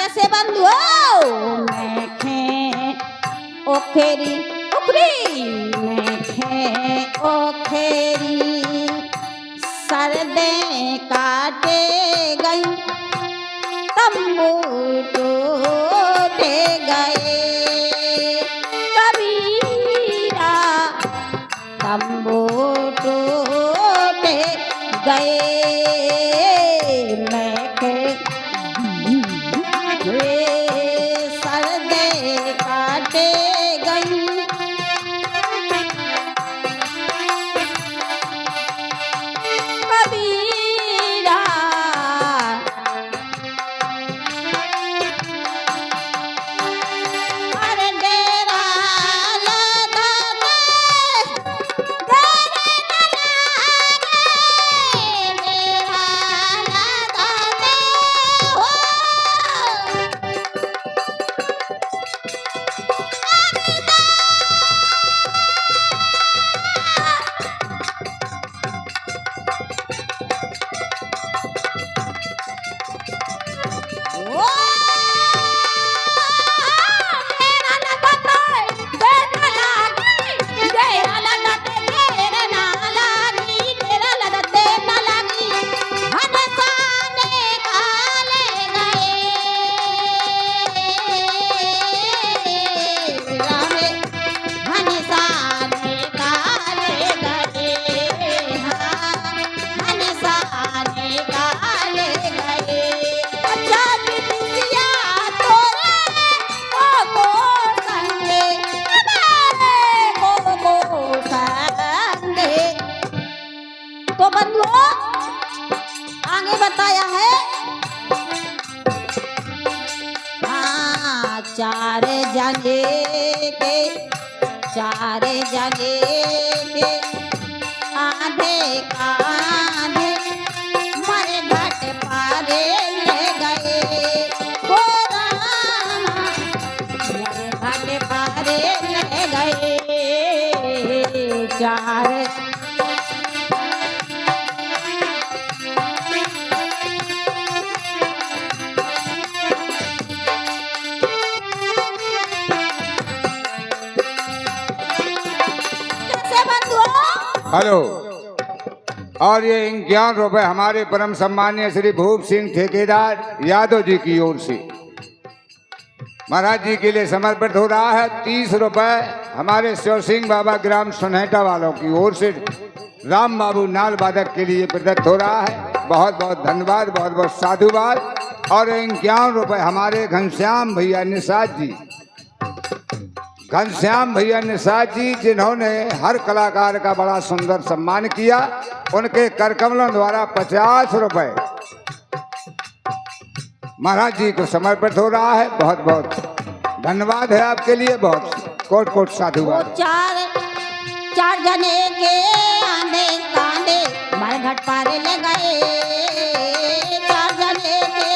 कैसे बंधु मैं खे ओखेरी उखरी मैं खे ओखेरी सर्दे काटे गई तंबू टूटे गए कबीरा तंबू टूटे गए मैं के सर्दे काटे गई कबीरा अरे डेरा लगा तो बंधुओं आगे बताया है हाँ चार जने के आधे कांधे मरे घाट पारे ले गए हो रामा मरे घाट पारे ले गए चार हेलो। और ये 51 रुपए हमारे परम सम्मानीय श्री भूप सिंह ठेकेदार यादव जी की ओर से महाराज जी के लिए समर्पित हो रहा है। 30 रुपए हमारे शिव सिंह बाबा ग्राम सुनहटा वालों की ओर से राम बाबू नाल वादक के लिए प्रदत्त हो रहा है। बहुत बहुत धन्यवाद, बहुत बहुत साधुवाद। और 51 रुपए हमारे घनश्याम भैया निषाद जी जिन्होंने हर कलाकार का बड़ा सुंदर सम्मान किया, उनके करकमलों द्वारा 50 रुपए महाराज जी को समर्पित हो रहा है। बहुत बहुत धन्यवाद है आपके लिए, बहुत कोट कोट साधुवाद। चार जने के आंधे कांधे मर घट पारे ले गए चार जने के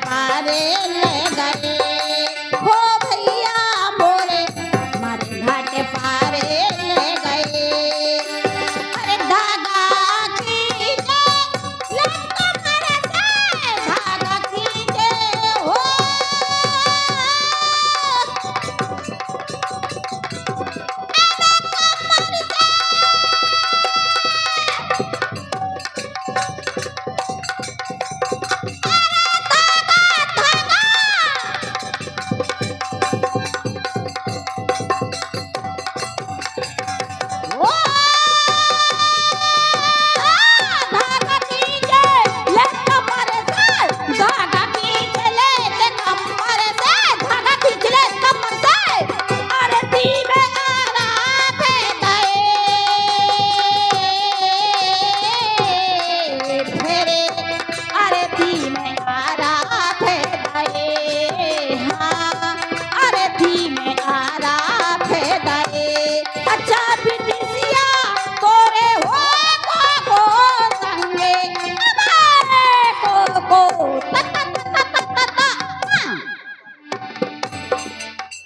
पारे ले गए हो भैया मोरे मारे घाट पारे ले गए अरे धागा खींचे लटका मारे से धागा खींचे हो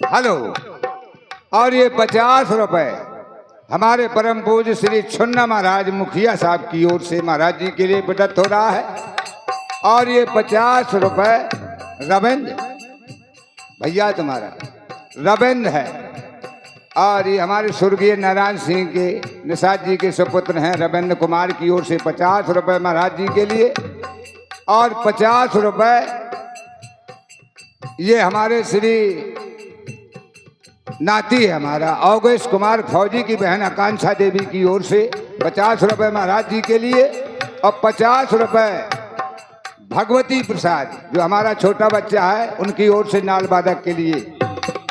हेलो। और ये 50 रुपए हमारे परम पूज्य श्री छुन्ना महाराज मुखिया साहब की ओर से महाराज जी के लिए प्रदत्त हो रहा है। और ये 50 रुपए रविंद्र भैया तुम्हारा रविंद्र है। और ये हमारे स्वर्गीय नारायण सिंह के निषाद जी के सुपुत्र हैं रविंद्र कुमार की ओर से 50 रुपए महाराज जी के लिए। और 50 रुपए ये हमारे श्री नाती है हमारा अवगेश कुमार फौजी की बहन आकांक्षा देवी की ओर से 50 रुपए महाराज जी के लिए। और 50 रुपए भगवती प्रसाद जो हमारा छोटा बच्चा है उनकी ओर से नाल वादक के लिए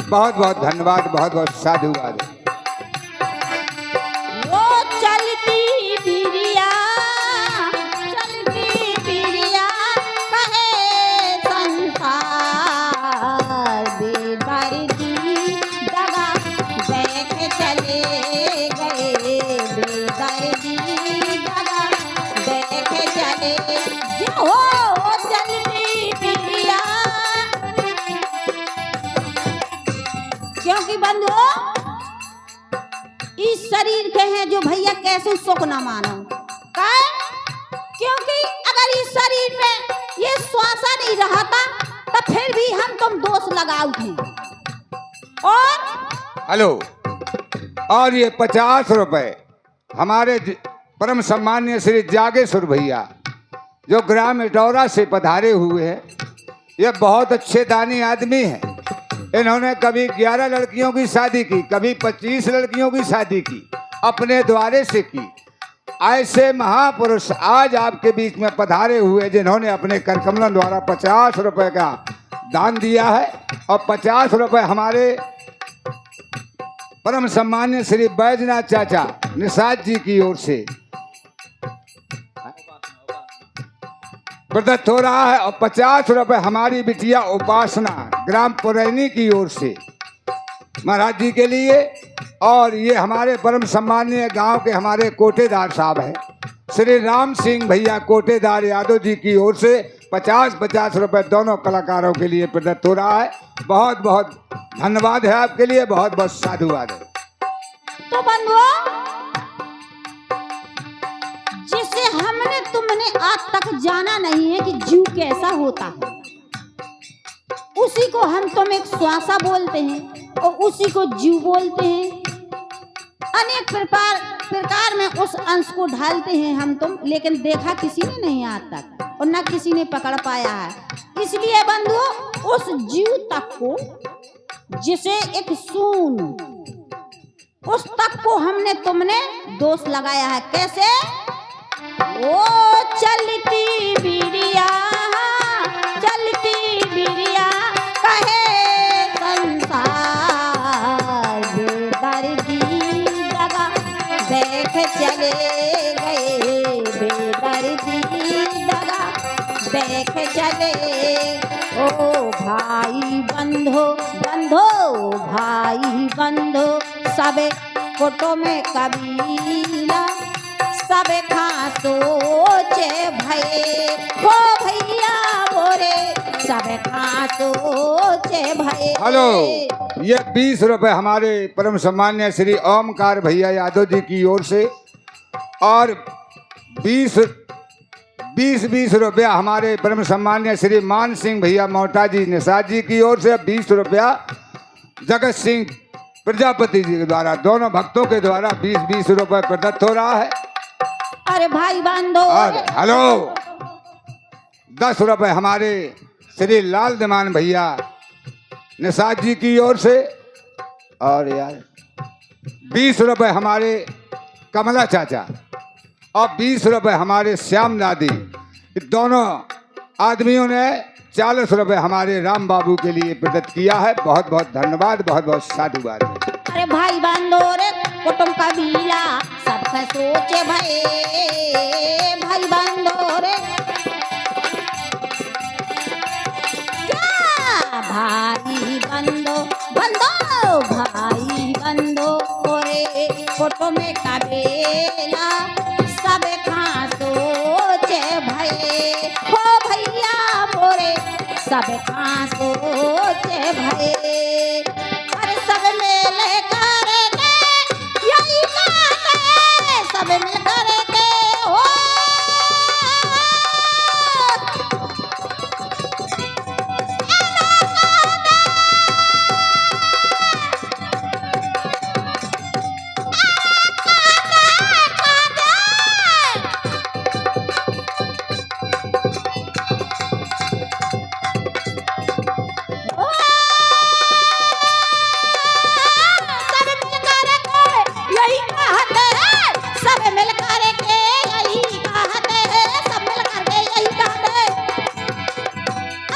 बहुत बहुत धन्यवाद, बहुत बहुत साधुवाद। वो चलती बिरिया कहे संसार बेदर्दी दगा देख चले गए, बेदर्दी दगा देख चले जो चलती बिरिया। क्योंकि बंधु इस शरीर के हैं जो भैया कैसे शोक ना मानो का, क्योंकि अगर इस शरीर में ये श्वासा नहीं रहता तो फिर भी हम तुम दोष लगाओ थे। और हेलो। और ये 50 रुपए हमारे परम सम्मान्य श्री जागेश्वर भैया जो ग्राम इटौरा से पधारे हुए हैं। ये बहुत अच्छे दानी आदमी हैं। इन्होंने कभी 11 लड़कियों की शादी की, कभी 25 लड़कियों की शादी की, अपने द्वारे से की। ऐसे महापुरुष आज आपके बीच में पधारे हुए जिन्होंने अपने करकमलों द्वारा 50 रुपए का दान दिया है। और 50 रुपए हमारे परम सम्मान्य श्री बैजनाथ चाचा निषाद जी की ओर से प्रदत्त हो रहा है। और 50 रुपए हमारी बिटिया उपासना ग्राम पुरैनी की ओर से महाराज जी के लिए। और ये हमारे परम सम्मानीय गांव के हमारे कोटेदार साहब हैं श्री राम सिंह भैया कोटेदार यादव जी की ओर से 50-50 रुपए दोनों कलाकारों के लिए प्रदत्त हो रहा है। बहुत बहुत धन्यवाद है आपके लिए, बहुत बहुत साधुवाद है। तो बंधुओं जिसे हमने तुमने आज तक जाना नहीं है कि जीव कैसा होता है, उसी को हम तुम एक श्वासा बोलते हैं और उसी को जीव बोलते हैं। अनेक प्रकार में उस अंश को ढालते हैं हम तुम, लेकिन देखा किसी ने नहीं आज तक और न किसी ने पकड़ पाया है। इसलिए बंधुओं उस जीव तक को जिसे एक सून उस तक को हमने तुमने दोष लगाया है। कैसे? ओ चलती बिरिया कहे संसार बेदर्दी दगा देख चले गए, बेदर्दी दगा देख चले। ओ भाई बंधो भाई बंधो सबे फोटो में कबीला सबे खा सोचे भये हो भैया बोरे सबे खा सोचे भये। हेलो। ये 20 रुपए हमारे परम सम्मान्य श्री ओमकार भैया यादव जी की ओर से। और 20 रुपया हमारे परम सम्मान्य श्री मान सिंह भैया मोटा जी निषाद जी की ओर से। 20 रुपया जगत सिंह प्रजापति जी के द्वारा, दोनों भक्तों के द्वारा 20-20 रुपए प्रदत्त हो रहा है। अरे भाई बंधो। और हेलो 10 रुपए हमारे श्री लाल दिमान भैया निषाद जी की ओर से। और यार 20 रुपए हमारे कमला चाचा और 20 रुपए हमारे श्याम दादी। दोनों आदमियों ने 40 रुपए हमारे राम बाबू के लिए प्रदत्त किया है। बहुत बहुत धन्यवाद, बहुत बहुत साधुवाद। अरे भाई बंधो रे कुटुंब कबीला सबका सोचे भये, भाई बंधो रे क्या भाई बंधो भाई बंधो रे कुटुंब में कबीला सब खा सोचे भये हो भैया बोरे सब खा सोचे भये। सब मिलकर के हो सब मिलकर के यही कहते हैं सब मिलकर के यही कहते हैं सब मिलकर के यही कहते हैं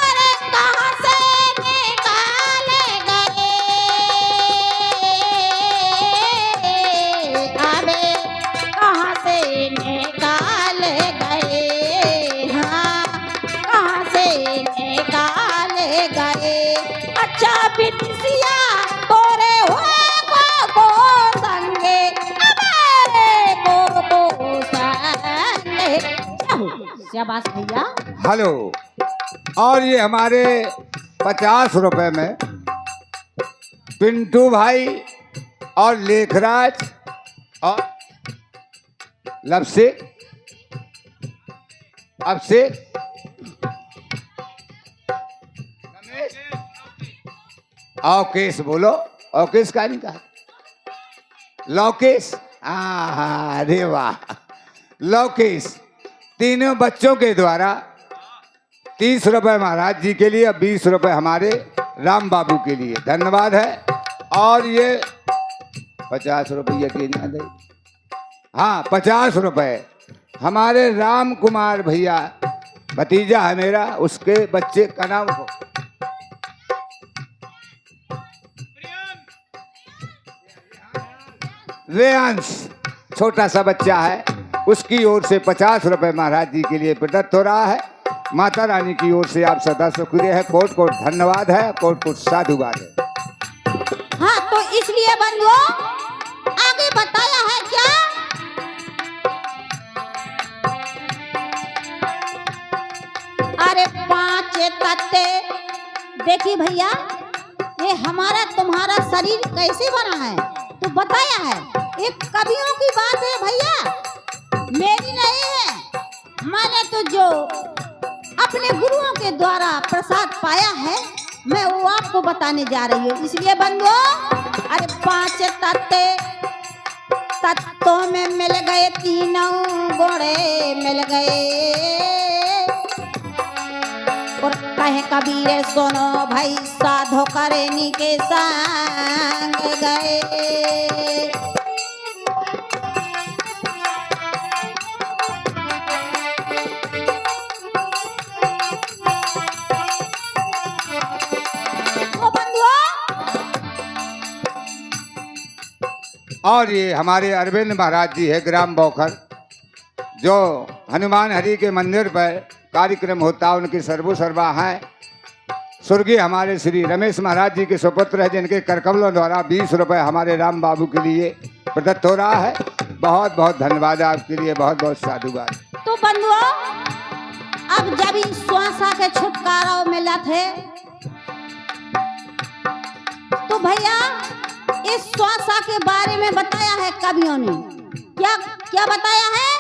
अरे कहाँ से निकाले गए अबे कहाँ से निकाले गए हाँ कहाँ से निकाले गए अच्छा बिटिया तोरे हुए को संगे अबे को संगे शाबाश भैया हेलो। और ये हमारे 50 रुपए में पिंटू भाई और लेखराज और लपसिक अभिषेक रमेश अवकेश बोलो अवकेश का नहीं कहा लौकेश अरे वाह लौकेश तीनों बच्चों के द्वारा 30 रुपए महाराज जी के लिए 20 रुपए हमारे राम बाबू के लिए धन्यवाद है। और ये 50 रुपये की ना दे हाँ 50 रुपए हमारे राम कुमार भैया भतीजा है मेरा उसके बच्चे का नाम हो रेयांश छोटा सा बच्चा है उसकी ओर से 50 रुपए महाराज जी के लिए प्रदत्त हो रहा है। माता रानी की ओर से आप सदा शुक्रिया है कोट कोट धन्यवाद है कोट कोट साधुवाद है। हाँ तो इसलिए बंधुओं आगे बताया है क्या अरे 5 तत्ते देखिए भैया ये हमारा तुम्हारा शरीर कैसे बना है तो बताया है एक कवियों की बात है भैया मेरी नहीं है मैंने तो जो अपने गुरुओं के द्वारा प्रसाद पाया है मैं वो आपको बताने जा रही हूँ। इसलिए बंधुओं अरे 5 तत्तों में मिल गए तीनों घोड़े मिल गए और कहे कबीर सुनो भाई साधो करेनी के संग गए और ये हमारे अरविंद महाराज जी है ग्राम बौखर जो हनुमान हरि के मंदिर पर कार्यक्रम होता है उनकी सर्वसर्वा हैं स्वर्गीय हमारे श्री रमेश महाराज जी के सुपुत्र है जिनके करकमलों द्वारा 20 रुपए हमारे राम बाबू के लिए प्रदत्त हो रहा है। बहुत बहुत धन्यवाद आपके लिए बहुत बहुत साधुवाद। तो बंधुओं अब जब इस श्वासा के छुटकारा मिला थे तो भैया इस श्वासा के बारे में बताया है कवियों ने क्या क्या बताया है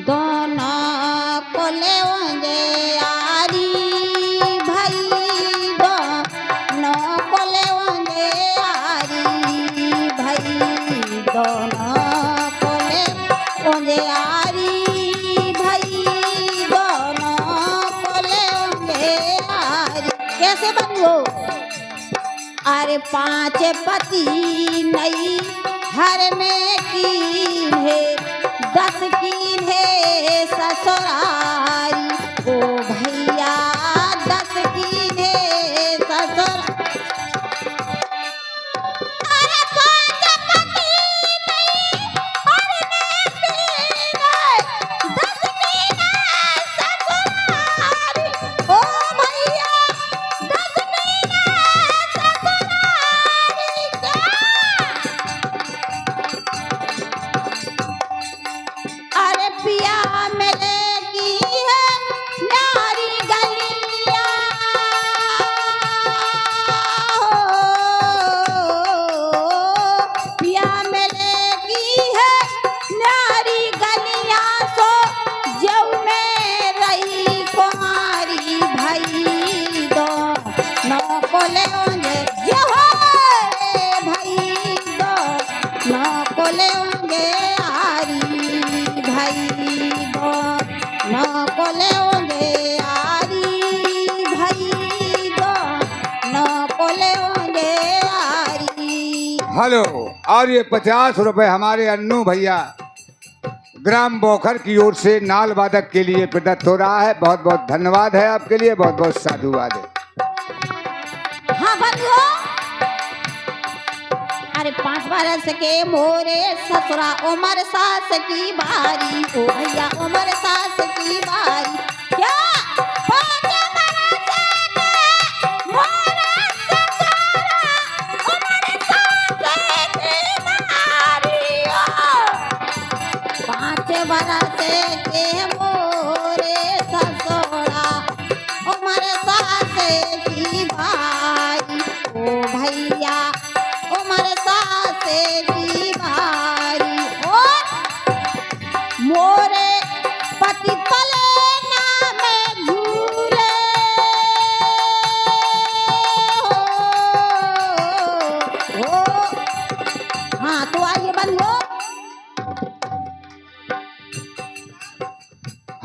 दोनों को ले यारी भाई दोनों को ले यारी भाई दोनों को ले यारी भाई दोनों को ले यारी कैसे बनो अरे 5 पति नई हर में की है 10 की है ससुरारी ओ भैया 10 की है ससुरारी अरे 5 पति नई हर में की है 10 की है ससुरारी ओ भैया 10 की है ससुरारी अरे पिया मिलेगी हेलो। और ये 50 रुपए हमारे अन्नू भैया ग्राम बोखर की ओर से नाल वादक के लिए प्रदत्त हो रहा है। बहुत बहुत धन्यवाद है आपके लिए, बहुत बहुत साधुवाद है। हाँ बंधुओं, अरे 5 बरस के मोरे ससुरा उमर सास की बारी, ओ भैया उमर सास की बारी। क्या 5 बरस के मोरे ससुरा उमर सास की बारी, ओ 5 बरस के मोरे ससुरा उमर सास की बारी, ओ भैया उमर सास की बारी। ओ मोरे पति पलना में झूले, हो हाँ तो आइए बंधुओं।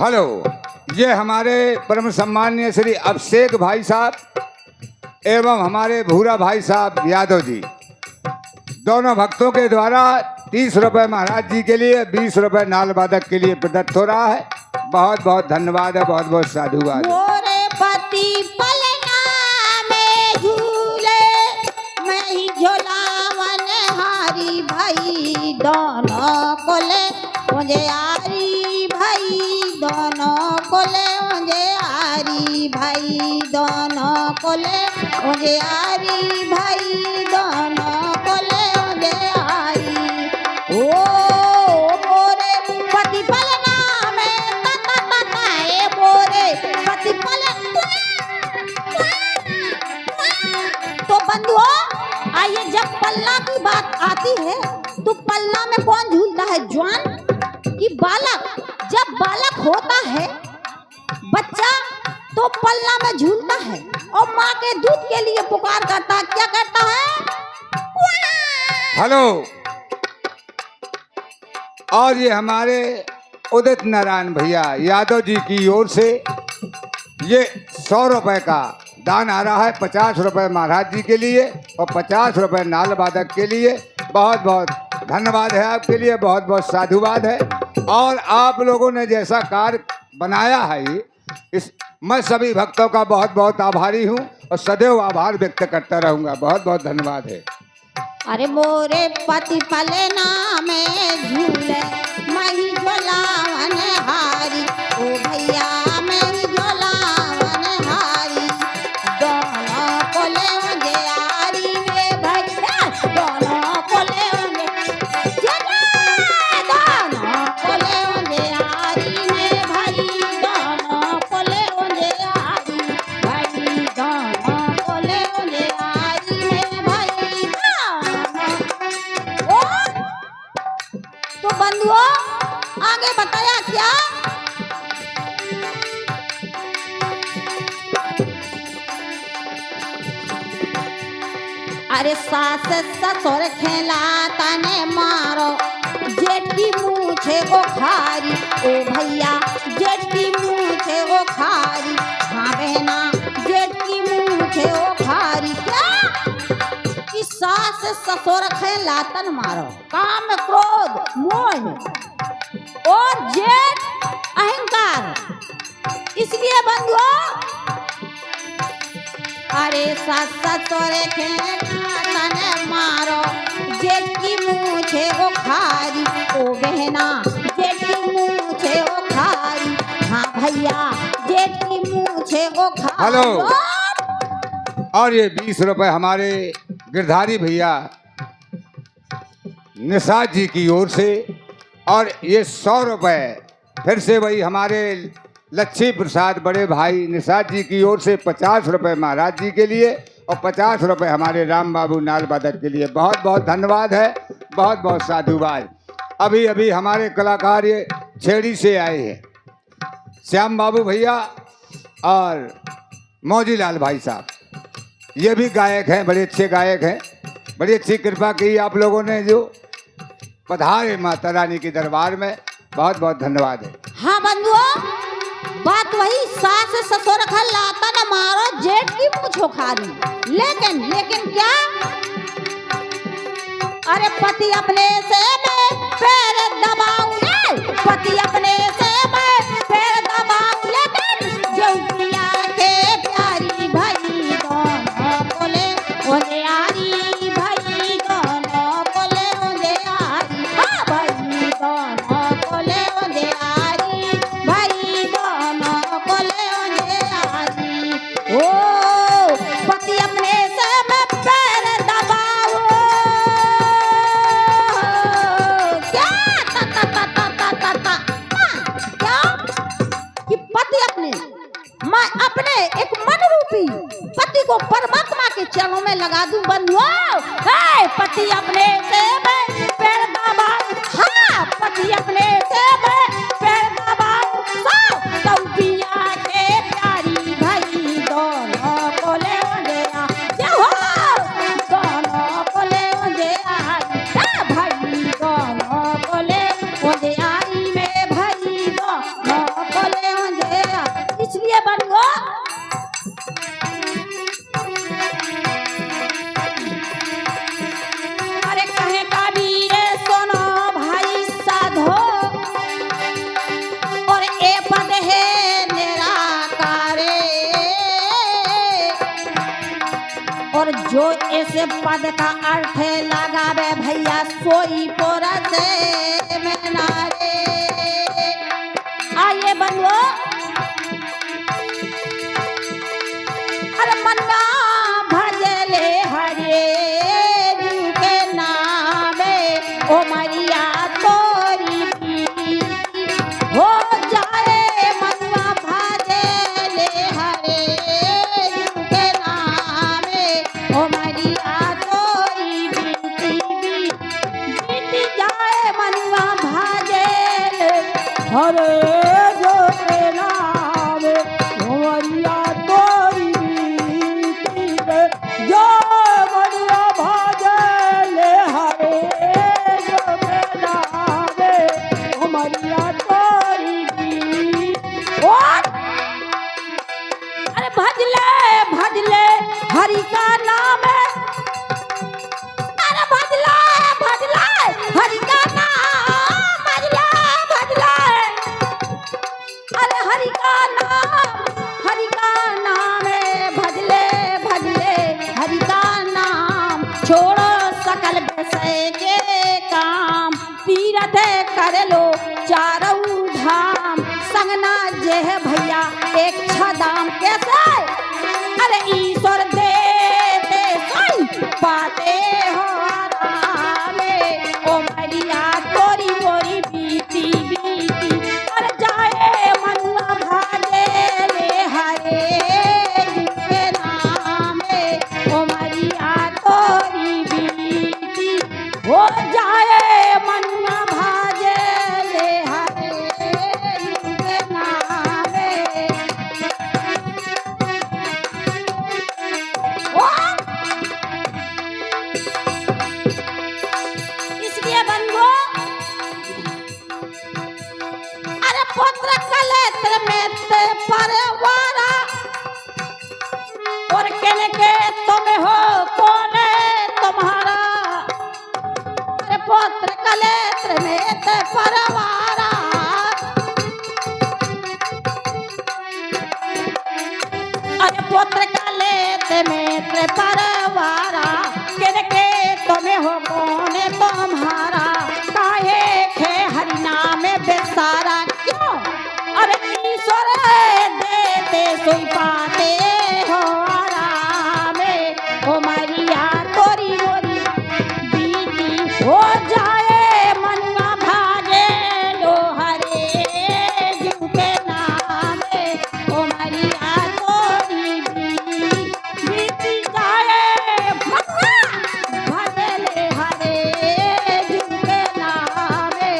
हेलो, ये हमारे परम सम्माननीय श्री अभिषेक भाई साहब एवं हमारे भूरा भाई साहब यादव जी, दोनों भक्तों के द्वारा 30 रुपए महाराज जी के लिए, 20 रुपए नाल वादक के लिए प्रदत्त हो रहा है। बहुत बहुत धन्यवाद है, बहुत बहुत साधुवाद है। मोरे पति पलना में झूले, मैं ही झोलावन हारी भाई, दोनों कोले मुझे आरी भाई, दोनों कोले मुझे आरी भाई, दोनों कोले मुझे आरी भाई, दोनों कोले मुझे आरी। ओ मोरे पति पलना में ताए, मोरे पति पलना। तो बंधुओं आइए, जब पल्ला की बात आती है तो पल्ला में कौन झूलता है, जवान कि बालक? जब बालक होता है बच्चा तो पल्ला में झूलता है और माँ के दूध के लिए पुकार करता है। क्या करता है? हेलो, और ये हमारे उदित नारायण भैया यादव जी की ओर से ये 100 रुपए का दान आ रहा है। 50 रुपए महाराज जी के लिए और 50 रुपए नाल वादक के लिए। बहुत बहुत धन्यवाद है आपके लिए, बहुत बहुत साधुवाद है। और आप लोगों ने जैसा कार्य बनाया है, इस मैं सभी भक्तों का बहुत बहुत आभारी हूँ और सदैव आभार व्यक्त करता रहूँगा। बहुत बहुत धन्यवाद है। अरे मोरे पति पलना में झूले, मैं ही झोलावन हारी, ओ भैया मैं ही झोलावन हारी, दोनों कोले मुझे आरी में भैया, दोनों कोले मुझे दोनों कोले मुझे आरी में भाई, दोनों कोले मुझे आरी भाई, दोनों कोले मुझे आरी में भाई। तो बंधुओं आगे बताया क्या? अरे सास ससुर खेलाता ने मारो, जेठ की मूछे वो खारी, ओ भैया जेठ की मूछे वो खारी, हाँ बहना जेठ की मूछे वो खारी। क्या कि सास ससुर खेलातन मारो, काम क्रोध मोह और जेठ अहंकार। इसलिए बंधुओं अरे सास ससुर खेलातन मारो, जेठ की मूछे वो खारी, ओ बहना जेठ की मूछे वो खारी, हाँ भैया जेठ की मूछे वो खारी। हेलो, और ये 20 रुपए हमारे गिरधारी भैया निषाद जी की ओर से, और ये 100 रुपए फिर से वही हमारे लक्ष्मी प्रसाद बड़े भाई निषाद जी की ओर से। 50 रुपए महाराज जी के लिए और 50 रुपए हमारे राम बाबू नाल वादक के लिए। बहुत बहुत धन्यवाद है, बहुत बहुत साधुवाद। अभी अभी हमारे कलाकार ये छेड़ी से आए हैं, श्याम बाबू भैया और मौजीलाल भाई साहब, ये भी गायक हैं, बड़े अच्छे गायक हैं। बड़ी अच्छी कृपा की आप लोगों ने जो पधारे माता रानी के दरबार में। बहुत बहुत धन्यवाद है। हाँ बंधुओं बात वही, सास ससुर खलाता न मारो, जेठ की मूंछ उखाड़ी। लेकिन क्या अरे पति अपने से मैं पैर दबाऊं ले, पति अपने से मैं पैर दबाऊं लेकिन जो पिया के प्यारी भाई दोनों बोले ओले आरी भाई दोनों बोले ओले आरी, हाँ भाई दोनों बोले ओले आरी भाई दोनों बोले ओले आरी। ओ पति अपने से मैं पैर दबाऊं, क्या ता ता ता ता ता ता ता क्या कि पति अपने मैं अपने एक मन रूपी पति को परमात्मा के चरणों में लगा दूं बंधुओं। हे पति अपने से मैं पैर दबाऊं, हाँ पति अपने से मैं पैर दबाऊं, तो पिया के प्यारी भाई दोनों बोले ओले आ, जय हो दोनों बोले ओले आई, भाई दोनों बोले ओले आई में भाई दोनों बोले ओले आई। इसलिए बंधुओं अरे कहे कबीर सुनो भाई साधो, और ए पद है निराकारे, और जो इस पद का अर्थ लगावे भैया सोई पोरा से में नारे। आइए बंधुओं अरे मन्ना भजले हरे जीव के नामे ओ मरिया तोरी बीती हो जाए, मन्ना भजले हरे जीव के नामे ओ मरिया तोरी बीती बीती जाए, मन्ना भजले हरे जो के नामे ओ मरिया तोरी बीती रे, जो मरिया भजले हरे जो के नामे ओ मरिया तोरी बीती। और अरे भजले भजले हरि का नाम है, अरे भजले भजले हरि का नाम, भजले भजले अरे हरि का नाम है, भजले भजले हरि का नाम, छोड़ो सकल विषय के काम, तीरथ कर लो चारों धाम, संगना जेह भैया एक छदाम। कैसे अरे ईश्वर देते सोई पाते हो आरामे, ओ मरिया तोरी मोरी बीती बीती, अरे जाए मनुआ भाजे ले हरे जिनके नामे, ओ मरिया तोरी बीती हो जाए मनुआ भाजे ले हरे जिनके नामे। इसलिए बंधुओं अरे पुत्र कलेत्र में ते परवारा, और कहने के तुम हो कौन है तुम्हारा, अरे पुत्र कलेत्र में ते परवारा, अरे पुत्र कलेत्र में ते परवारा, कहने के तुम्हें हो कौन है तुम्हारा, काहे खे हरि नाम बेसारा, क्यों अरे ईश्वर देते सोई पाते हो आरामे, ओ मरिया तोरी मोरी बीती हो जाए, मनुआ भाजे लो हरे जीव के नामे, ओ मरिया तोरी बीती जाए, मनुआ भजले हरे जीव के नामे,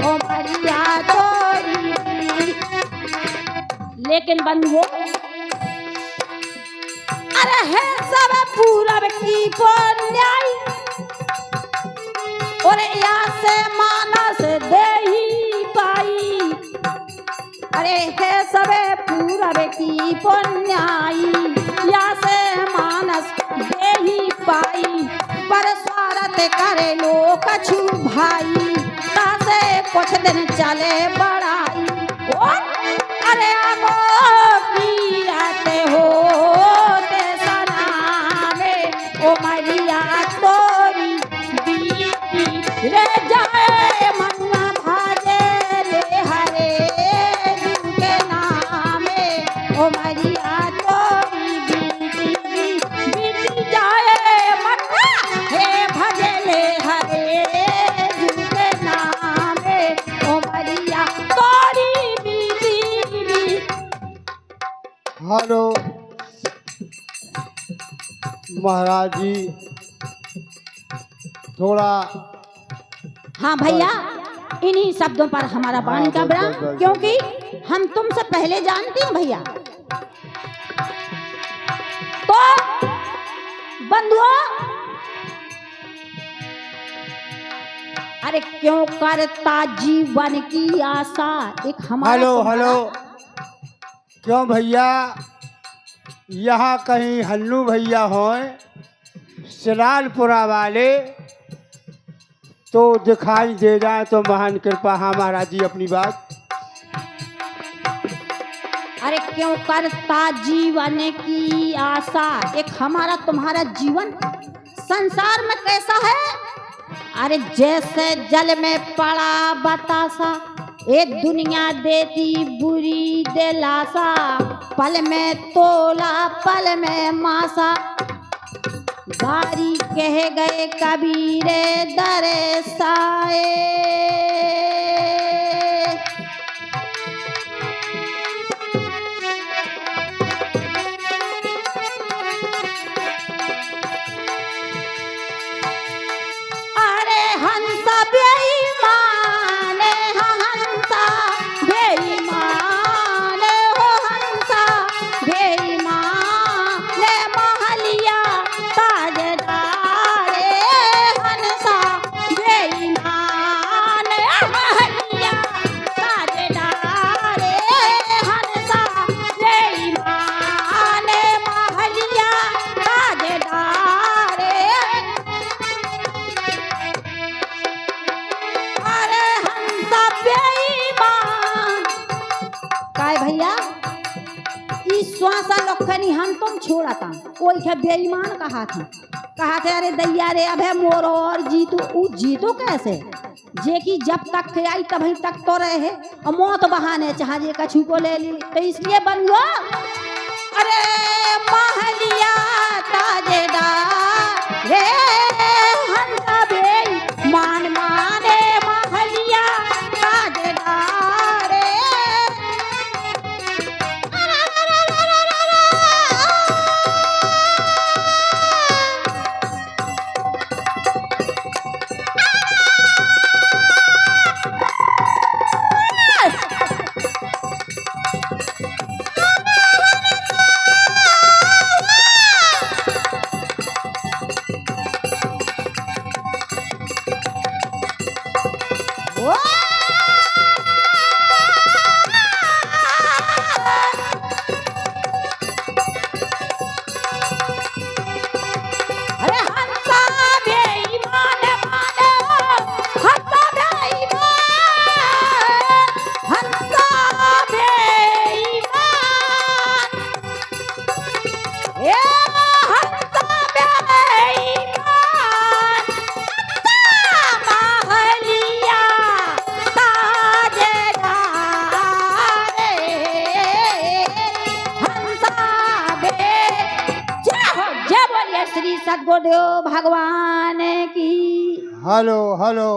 ओ मरिया तोरी बीती। लेकिन बंधुओं अरे है सब पूरब की पुण्याई, और या से मानस दे ही पाई, अरे है सब पूरब की पुण्याई, या से मानस दे ही पाई, पर स्वार्थ से करे लो कछु भाई तासे कुछ दिन चले बड़ाई ओ अरे आगो की आते हो ते सनामे ओ मरिया तोरी बीती रे जाए मनुआ भाजे ले हरे दिन के नामे ओ मरिया तोरी बीती बीती जाए मनुआ हे भजे ले हरे दिन के नामे ओ मरिया तोरी बीती हेलो महाराज जी, थोड़ा हाँ भैया, इन्हीं शब्दों पर हमारा वाणी का विराम, क्योंकि हम तुमसे पहले जानते हैं भैया। तो बंधुओं, अरे क्यों करता जीवन की आशा एक हमारा हेलो तुम्हारा- हेलो, क्यों भैया यहाँ कहीं हल्लू भैया हों सिलालपुरा वाले तो दिखाई दे जाए तो महान कृपा। हाँ महाराज जी, अपनी बात। अरे क्यों करता जीवन की आशा एक हमारा तुम्हारा जीवन संसार में कैसा है? अरे जैसे जल में पड़ा बतासा एक दुनिया देती बुरी दिलासा पल में तोला पल में मासा बारी कह गए कबीरे दरे साए अरे हंसा बेईमान हंसा बेईमान हो हंसा बेईमान महलिया ताजदारे हंसा बेईमान महलिया ताजदारे हंसा बेईमान महलिया ताजदारे अरे हंसा बेईमान काय भैया ई श्वासा लखनी हम तुम छोड़ता कोई है बेईमान कहा थे अरे दैया रे अबे मोर और जीतू ऊ जीतो कैसे जे की जब तक आई तभी तक तो रहे और मौत बहाने चाहे जे कछु को ले ली तो इसलिए बन गो अरे महलिया ताजेदार रे हंसा बेईमान माने महलिया ताजेदार रे अरे हंसा बेईमान माने हंसा बेईमान ए हंसा बेईमान महलिया ताजेदार हंसा बे जय बोलिए श्री सद्गुरुदेव भगवान की। Hello hello,